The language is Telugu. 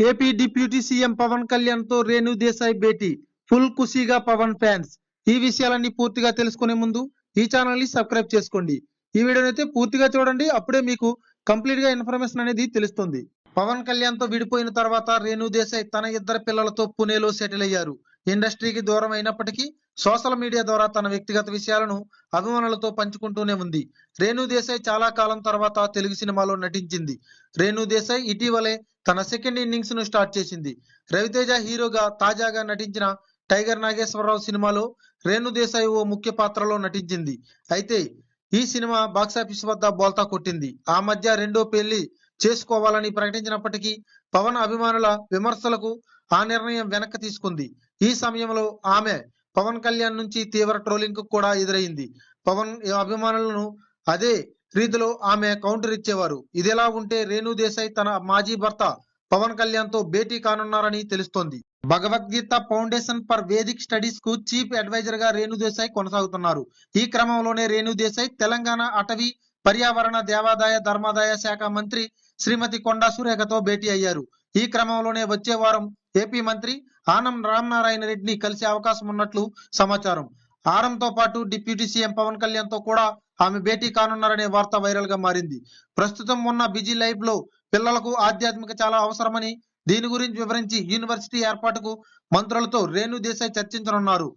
AP deputy CM Pawan Kalyan తో రేణు దేశాయ్ భేటీ, ఫుల్ ఖుషీగా పవన్ ఫ్యాన్స్. ఈ విషయాలన్నీ పూర్తిగా తెలుసుకునే ముందు ఈ ఛానల్ ని సబ్స్క్రైబ్ చేసుకోండి. ఈ వీడియోని అయితే పూర్తిగా చూడండి, అప్పుడే మీకు కంప్లీట్ గా ఇన్ఫర్మేషన్ అనేది తెలుస్తుంది. పవన్ కళ్యాణ్ తో విడిపోయిన తర్వాత రేణు దేశాయ్ తన ఇద్దరు పిల్లలతో పుణేలో సెటిల్ అయ్యారు. ఇండస్ట్రీకి దూరం అయినప్పటికీ సోషల్ మీడియా ద్వారా తన వ్యక్తిగత విషయాలను అభిమానులతో పంచుకుంటూనే ఉంది. రేణు దేశాయ్ చాలా కాలం తర్వాత తెలుగు సినిమాలో నటించింది. రేణు దేశాయ్ ఇటీవలే తన సెకండ్ ఇన్నింగ్స్ ను స్టార్ట్ చేసింది. రవితేజ హీరోగా తాజాగా నటించిన టైగర్ నాగేశ్వరరావు సినిమాలో రేణు దేశాయ్ ఓ ముఖ్య పాత్రలో నటించింది. అయితే ఈ సినిమా బాక్సాఫీస్ వద్ద బోల్తా కొట్టింది. ఆ మధ్య రెండో పెళ్లి చేసుకోవాలని ప్రకటించినప్పటికీ పవన్ అభిమానుల విమర్శలకు ఆ నిర్ణయం వెనక్కి తీసుకుంది. ఈ సమయంలో ఆమె పవన్ కళ్యాణ్ నుంచి తీవ్ర ట్రోలింగ్ కూడా ఎదురైంది. పవన్ అభిమానులను అదే రీతిలో ఆమె కౌంటర్ ఇచ్చేవారు. ఇదిలా ఉంటే రేణు దేశాయ్ తన మాజీ భర్త పవన్ కళ్యాణ్ తో భేటీ కానున్నారని తెలుస్తోంది. Bhagavad Gita foundation for Vedic studies కు చీఫ్ అడ్వైజర్ గా రేణు దేశాయ్ కొనసాగుతున్నారు. ఈ క్రమంలోనే రేణు దేశాయ్ తెలంగాణ అటవీ, పర్యావరణ, దేవాదాయ ధర్మాదాయ శాఖ మంత్రి శ్రీమతి కొండా సురేఖతో భేటీ అయ్యారు. ఈ క్రమంలోనే వచ్చే వారం ఏపీ మంత్రి ఆనం రామనారాయణ రెడ్డిని కలిసే అవకాశం ఉన్నట్లు సమాచారం. ఆనంతో పాటు డిప్యూటీ సీఎం పవన్ కళ్యాణ్ తో కూడా ఆమె భేటీ కానున్నారనే వార్త వైరల్ గా మారింది. ప్రస్తుతం ఉన్న బిజీ లైఫ్ లో పిల్లలకు ఆధ్యాత్మిక చాలా అవసరమని, దీని గురించి వివరించి యూనివర్సిటీ ఏర్పాటుకు మంత్రులతో రేణు దేశాయ్ చర్చించనున్నారు.